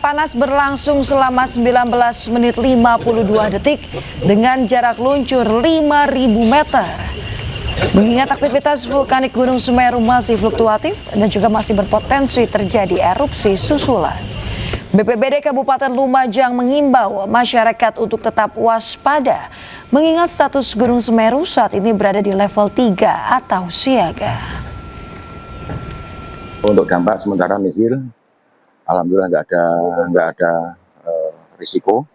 panas berlangsung selama 19 menit 52 detik dengan jarak luncur 5.000 meter. Mengingat aktivitas vulkanik Gunung Semeru masih fluktuatif dan juga masih berpotensi terjadi erupsi susulan. BPBD Kabupaten Lumajang mengimbau masyarakat untuk tetap waspada mengingat status Gunung Semeru saat ini berada di level 3 atau siaga. Untuk dampak sementara nihil, alhamdulillah nggak ada risiko,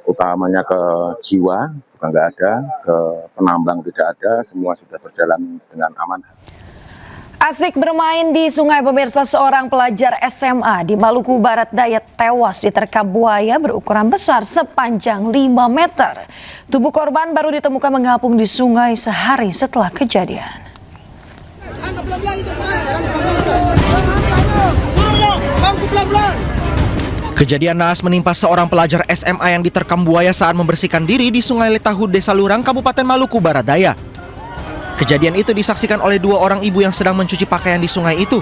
utamanya ke jiwa juga nggak ada, ke penambang tidak ada, semua sudah berjalan dengan aman. Asik bermain di sungai, pemirsa, seorang pelajar SMA di Maluku Barat Daya tewas diterkam buaya berukuran besar sepanjang 5 meter. Tubuh korban baru ditemukan mengapung di sungai sehari setelah kejadian. Kejadian naas menimpa seorang pelajar SMA yang diterkam buaya saat membersihkan diri di Sungai Letahu, Desa Lurang, Kabupaten Maluku Barat Daya. Kejadian itu disaksikan oleh 2 orang ibu yang sedang mencuci pakaian di sungai itu.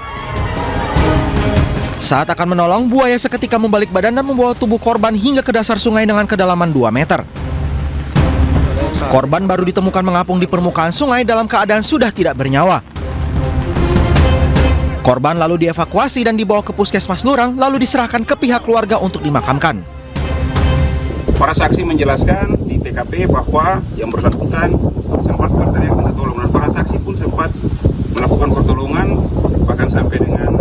Saat akan menolong, buaya seketika membalik badan dan membawa tubuh korban hingga ke dasar sungai dengan kedalaman 2 meter. Korban baru ditemukan mengapung di permukaan sungai dalam keadaan sudah tidak bernyawa. Korban lalu dievakuasi dan dibawa ke Puskesmas Lurang, lalu diserahkan ke pihak keluarga untuk dimakamkan. Para saksi menjelaskan di TKP bahwa yang bersangkutan sempat berteriak minta tolong, dan para saksi pun sempat melakukan pertolongan, bahkan sampai dengan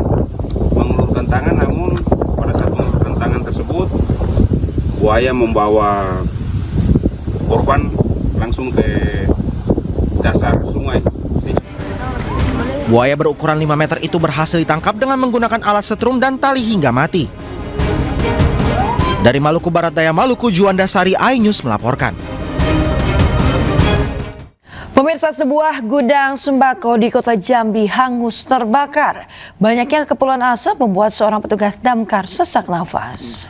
mengulurkan tangan. Namun pada saat mengulurkan tangan tersebut, buaya membawa korban langsung ke dasar sungai. Buaya berukuran 5 meter itu berhasil ditangkap dengan menggunakan alat setrum dan tali hingga mati. Dari Maluku Barat Daya, Maluku, Juanda Sari, iNews melaporkan. Pemirsa, sebuah gudang sembako di Kota Jambi hangus terbakar. Banyaknya kepulan asap membuat seorang petugas damkar sesak nafas.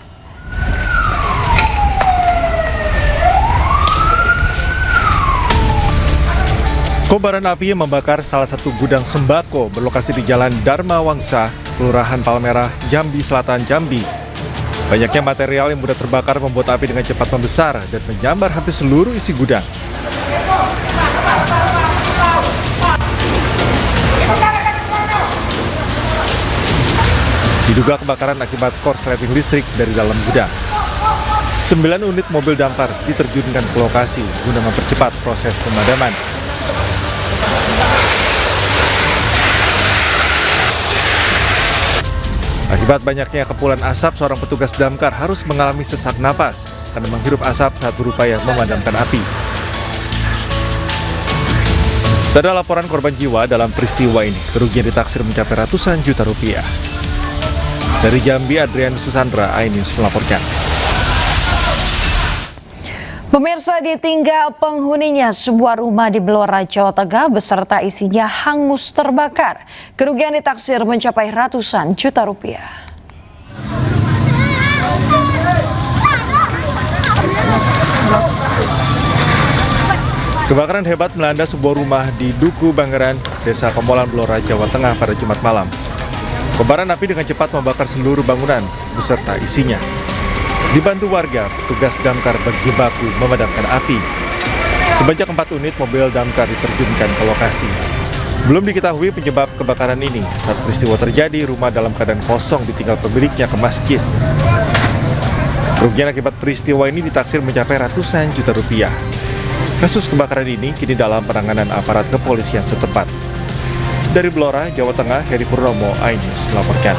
Kobaran api membakar salah satu gudang sembako berlokasi di Jalan Dharma Wangsa, Kelurahan Palmerah, Jambi Selatan, Jambi. Banyaknya material yang mudah terbakar membuat api dengan cepat membesar dan menyambar hampir seluruh isi gudang. Diduga kebakaran akibat korsleting listrik dari dalam gudang. 9 unit mobil damkar diterjunkan ke lokasi guna mempercepat proses pemadaman. Akibat banyaknya kepulan asap, seorang petugas damkar harus mengalami sesak napas karena menghirup asap saat berupaya memadamkan api. Tak ada laporan korban jiwa dalam peristiwa ini. Kerugian ditaksir mencapai ratusan juta rupiah. Dari Jambi, Adrian Susandra, iNews melaporkan. Pemirsa, ditinggal penghuninya, sebuah rumah di Blora, Jawa Tengah beserta isinya hangus terbakar. Kerugian ditaksir mencapai ratusan juta rupiah. Kebakaran hebat melanda sebuah rumah di Duku Bangeran, Desa Pemolan, Blora, Jawa Tengah pada Jumat malam. Kobaran api dengan cepat membakar seluruh bangunan beserta isinya. Dibantu warga, petugas damkar berjibaku memadamkan api. Sebanyak 4 unit mobil damkar diterjunkan ke lokasi. Belum diketahui penyebab kebakaran ini. Saat peristiwa terjadi, rumah dalam keadaan kosong ditinggal pemiliknya ke masjid. Kerugian akibat peristiwa ini ditaksir mencapai ratusan juta rupiah. Kasus kebakaran ini kini dalam penanganan aparat kepolisian setempat. Dari Blora, Jawa Tengah, Heri Purnomo, iNews melaporkan.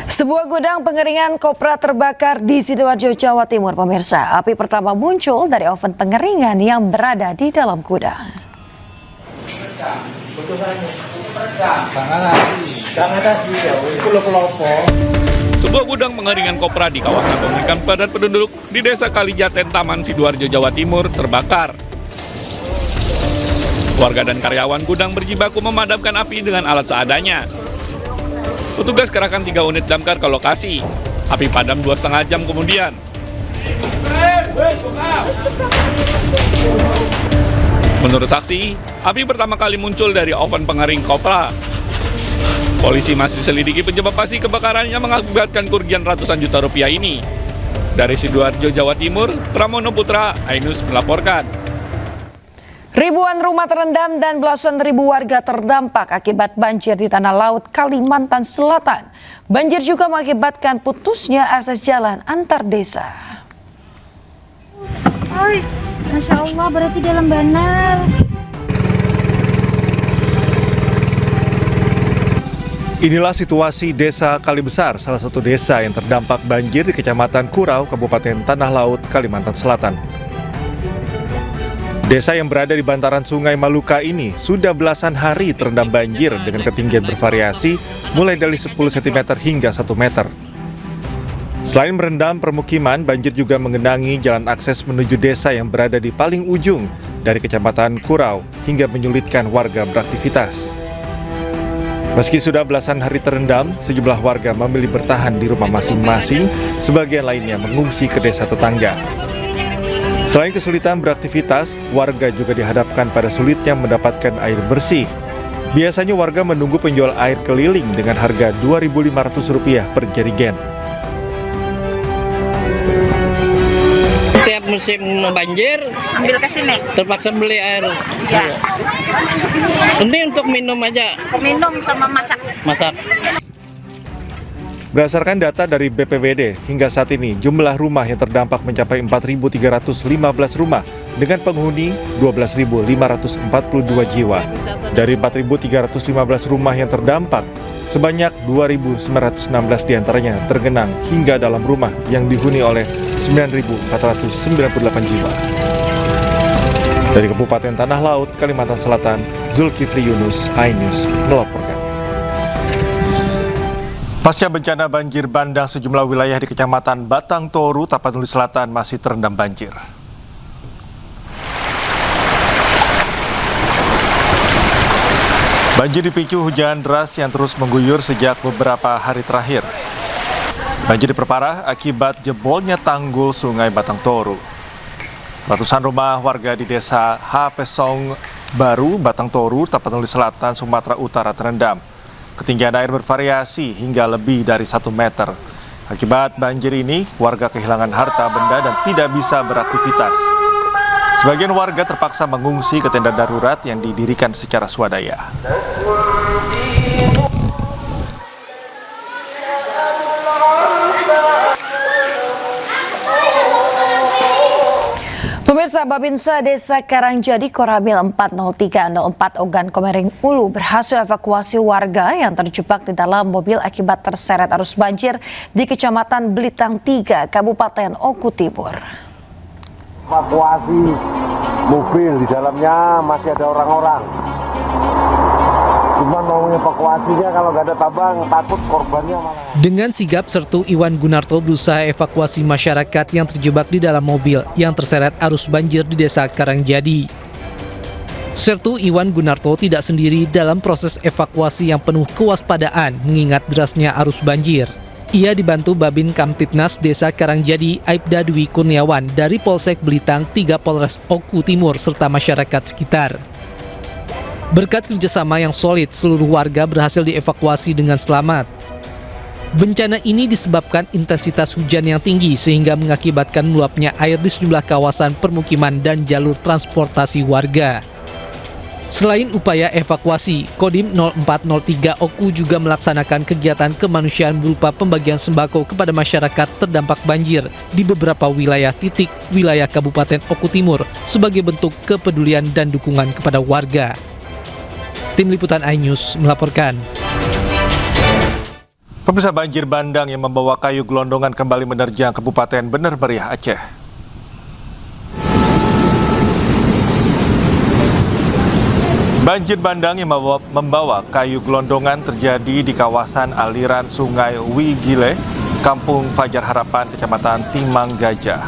Sebuah gudang pengeringan kopra terbakar di Sidoarjo, Jawa Timur, pemirsa. Api pertama muncul dari oven pengeringan yang berada di dalam gudang. Sebuah gudang pengeringan kopra di kawasan pemukiman padat penduduk di Desa Kalijaten, Taman, Sidoarjo, Jawa Timur terbakar. Warga dan karyawan gudang berjibaku memadamkan api dengan alat seadanya. Petugas kerahkan 3 unit damkar ke lokasi. Api padam 2,5 jam kemudian. Menurut saksi, api pertama kali muncul dari oven pengering kopra. Polisi masih selidiki penyebab pasti kebakaran yang mengakibatkan kerugian ratusan juta rupiah ini. Dari Sidoarjo, Jawa Timur, Pramono Putra, iNews melaporkan. Ribuan rumah terendam dan belasan ribu warga terdampak akibat banjir di Tanah Laut, Kalimantan Selatan. Banjir juga mengakibatkan putusnya akses jalan antar desa. Oi, Masya Allah, berarti dalam benar. Inilah situasi Desa Kalibesar, salah satu desa yang terdampak banjir di Kecamatan Kurau, Kabupaten Tanah Laut, Kalimantan Selatan. Desa yang berada di bantaran Sungai Maluka ini sudah belasan hari terendam banjir dengan ketinggian bervariasi mulai dari 10 cm hingga 1 meter. Selain merendam permukiman, banjir juga mengenangi jalan akses menuju desa yang berada di paling ujung dari Kecamatan Kurau hingga menyulitkan warga beraktivitas. Meski sudah belasan hari terendam, sejumlah warga memilih bertahan di rumah masing-masing, sebagian lainnya mengungsi ke desa tetangga. Selain kesulitan beraktivitas, warga juga dihadapkan pada sulitnya mendapatkan air bersih. Biasanya warga menunggu penjual air keliling dengan harga Rp2.500 per jerigen. Setiap musim banjir, Ambil ke sini. terpaksa beli air. Ya, Penting untuk minum aja, minum sama masak. masak. Berdasarkan data dari BPBD, hingga saat ini jumlah rumah yang terdampak mencapai 4.315 rumah dengan penghuni 12.542 jiwa. Dari 4.315 rumah yang terdampak, sebanyak 2.916 diantaranya tergenang hingga dalam rumah yang dihuni oleh 9.498 jiwa. Dari Kabupaten Tanah Laut, Kalimantan Selatan, Zulkifli Yunus, iNews melaporkan. Pasca bencana banjir bandang sejumlah wilayah di Kecamatan Batang Toru, Tapanuli Selatan masih terendam banjir. Banjir dipicu hujan deras yang terus mengguyur sejak beberapa hari terakhir. Banjir diperparah akibat jebolnya tanggul Sungai Batang Toru. Ratusan rumah warga di desa Hapesong Baru, Batang Toru, Tapanuli Selatan, Sumatera Utara terendam. Ketinggian air bervariasi hingga lebih dari 1 meter. Akibat banjir ini, warga kehilangan harta benda dan tidak bisa beraktivitas. Sebagian warga terpaksa mengungsi ke tenda darurat yang didirikan secara swadaya. Pemirsa, Babinsa Desa Karangjadi Koramil 40304 Ogan Komering Ulu berhasil evakuasi warga yang terjebak di dalam mobil akibat terseret arus banjir di Kecamatan Belitang 3, Kabupaten Oku Timur. Evakuasi mobil, di dalamnya masih ada orang-orang. Cuma mau evakuasinya kalau nggak ada tabang, takut korbannya malah. Dengan sigap, Sertu Iwan Gunarto berusaha evakuasi masyarakat yang terjebak di dalam mobil yang terseret arus banjir di Desa Karangjadi. Sertu Iwan Gunarto tidak sendiri dalam proses evakuasi yang penuh kewaspadaan mengingat derasnya arus banjir. Ia dibantu Babin Kamtipnas Desa Karangjadi Aibda Dwi Kurniawan dari Polsek Belitang 3 Polres Oku Timur serta masyarakat sekitar. Berkat kerjasama yang solid, seluruh warga berhasil dievakuasi dengan selamat. Bencana ini disebabkan intensitas hujan yang tinggi sehingga mengakibatkan meluapnya air di sejumlah kawasan permukiman dan jalur transportasi warga. Selain upaya evakuasi, Kodim 0403 Oku juga melaksanakan kegiatan kemanusiaan berupa pembagian sembako kepada masyarakat terdampak banjir di beberapa wilayah titik wilayah Kabupaten Oku Timur sebagai bentuk kepedulian dan dukungan kepada warga. Tim Liputan iNews melaporkan. Pemirsa, banjir bandang yang membawa kayu gelondongan kembali menerjang Kabupaten Bener Meriah, Aceh. Banjir bandang yang membawa kayu gelondongan terjadi di kawasan aliran Sungai Wigile, Kampung Fajar Harapan, Kecamatan Timang Gajah.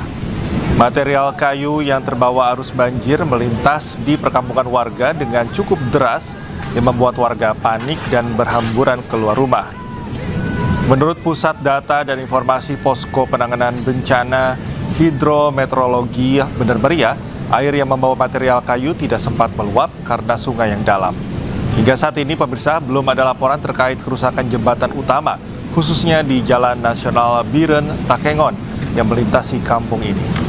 Material kayu yang terbawa arus banjir melintas di perkampungan warga dengan cukup deras yang membuat warga panik dan berhamburan keluar rumah. Menurut Pusat Data dan Informasi Posko Penanganan Bencana Hidrometeorologi Bener Meriah, air yang membawa material kayu tidak sempat meluap karena sungai yang dalam. Hingga saat ini pemirsa belum ada laporan terkait kerusakan jembatan utama, khususnya di Jalan Nasional Biren Takengon yang melintasi kampung ini.